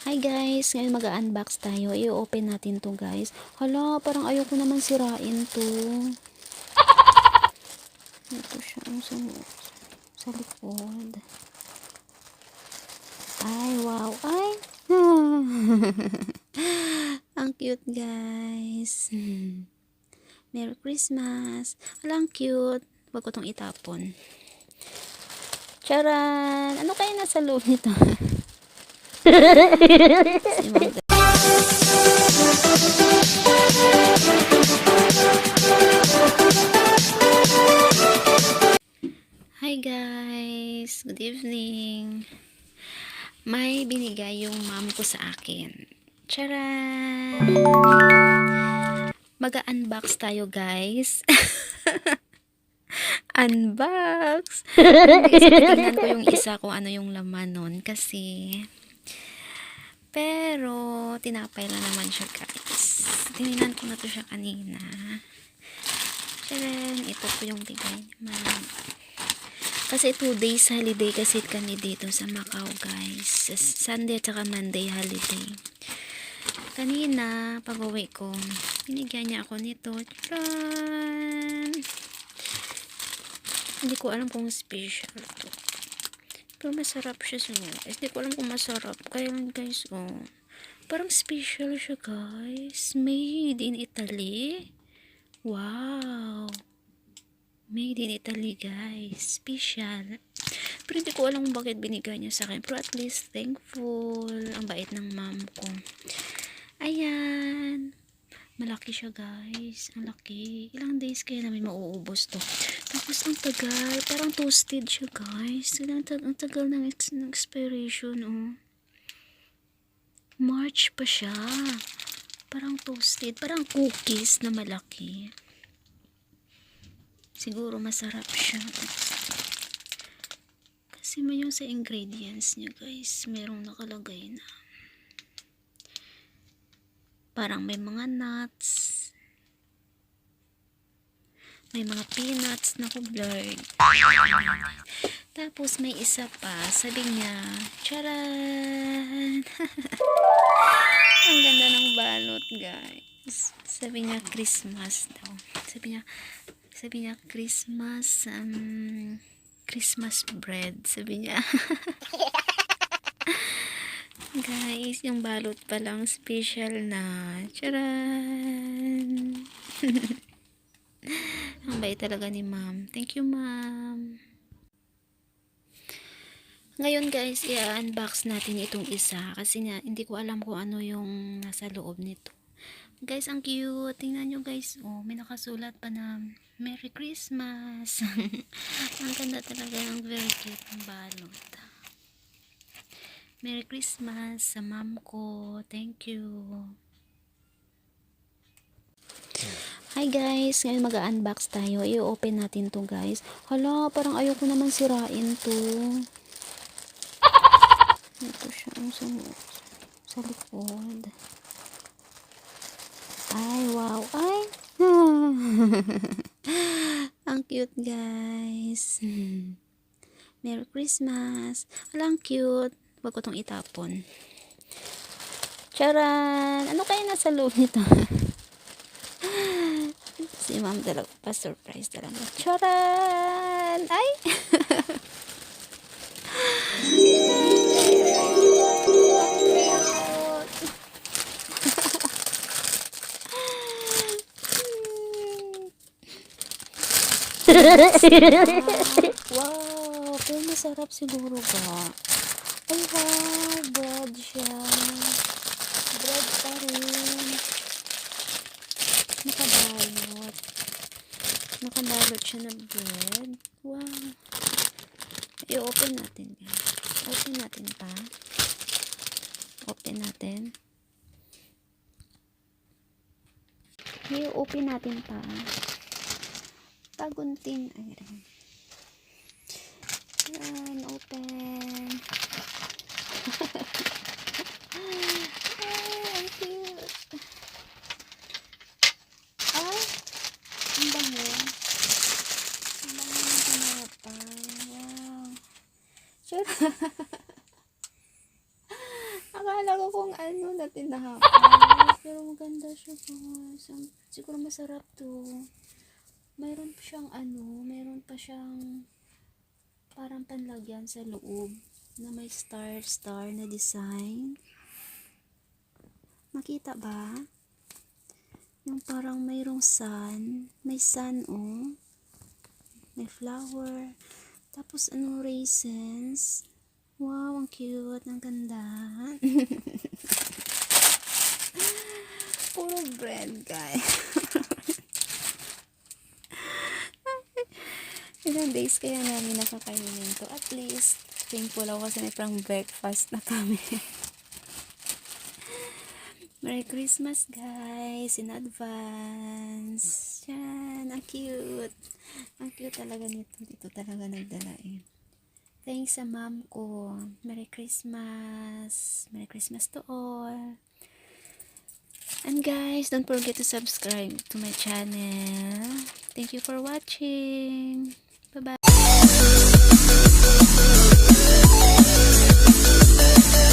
Hi guys, ngayon mag-unbox tayo. I-open natin to guys. Hala, parang ayoko naman sirain to. Ito siya sa likod. Ay, wow. Ay! Ang cute guys. Merry Christmas. Hala, ang cute. Huwag ko tong itapon. Charan! Ano kaya nasa loob nito? Si Ma'am. Hi guys! Good evening! May binigay yung mom ko sa akin. Charan! Mag-unbox tayo guys. Unbox! Guys, titignan ko yung isa kung ano yung laman nun kasi pero tinapay lang naman siya guys. Tinignan ko na to siya kanina. Charan! Ito po yung bigay ni mom. Kasi 2 days holiday kasi kami dito sa Macau guys. Sunday at saka Monday holiday. Kanina pag uwi ko, binigyan niya ako nito. Tcharan! Hindi ko alam kung special to. Pero masarap siya guys. Hindi ko alam kung masarap. Kaya guys, oh. Parang special siya guys. Made in Italy. Wow. Made in Italy guys. Special. Pero hindi ko alam kung bakit binigay niya sa akin. Pero at least thankful. Ang bait ng mom ko. Ayan. Malaki siya guys. Ang laki. Ilang days kaya namin mauubos to. Tapos ang tagal. Parang toasted siya guys. Ang tagal ng expiration. Oh. March pa siya. Parang toasted. Parang cookies na malaki. Siguro masarap siya. Kasi may yung sa ingredients niya guys. Merong nakalagay na. Parang may mga nuts. May mga peanuts na blurred. Tapos may isa pa. Sabi niya, charan! Ang ganda ng balot guys. Sabi niya Christmas daw. Sabi niya Christmas Christmas bread. Sabi niya. Guys, yung balot pa lang special na. Charan! Ang bait talaga ni ma'am. Thank you ma'am. Ngayon guys, i-unbox natin itong isa. Kasi nga, hindi ko alam kung ano yung nasa loob nito. Guys, ang cute. Tingnan nyo guys. Oh, may nakasulat pa na Merry Christmas. Ang ganda talaga. Ang very cute ng balot. Merry Christmas sa mom ko. Thank you. Hi guys, ngayon mag-unbox tayo. I-open natin to guys. Hala, parang ayoko naman sirain to. Ito siya sa likod. Ay, wow. Ay! Ang cute guys. Merry Christmas. Hala, ang cute. Huwag ko tong itapon. Charan! Ano kaya nasa loob nito? Si ma'am talaga pa-surprise talaga. Charan! Ay! Wow! Pero masarap siguro ba? Ay wow! Bread siya. Bread pa rin. Nakabalot. Nakabalot siya na bread. Wow! I-open natin guys. Open natin pa. Open natin. I-open natin pa. Tagunting. Ayan. Yan. Open. Ay, ang cute. Ay, ang bango. Ang bango ng tinapay. Wow. Sure. Akala Akala ko kung ano na tinahapon. Pero maganda siya guys. Siguro masarap to. Mayroon pa siyang mayroon pa siyang parang panlagyan sa loob na may star na design. Makita ba? Yung parang mayroong sun. May sun may flower. Tapos raisins. Wow, ang cute. Ang ganda. Puro bread, guys. Ilang days kaya namin nakakainin to. At least, thankful ako kasi may pang breakfast na kami. Merry Christmas, guys, in advance. Yan, ang cute. Ang cute talaga nito. Dito talaga nagdala Thanks sa mom ko. Merry Christmas. Merry Christmas to all. And guys, don't forget to subscribe to my channel. Thank you for watching. Bye-bye.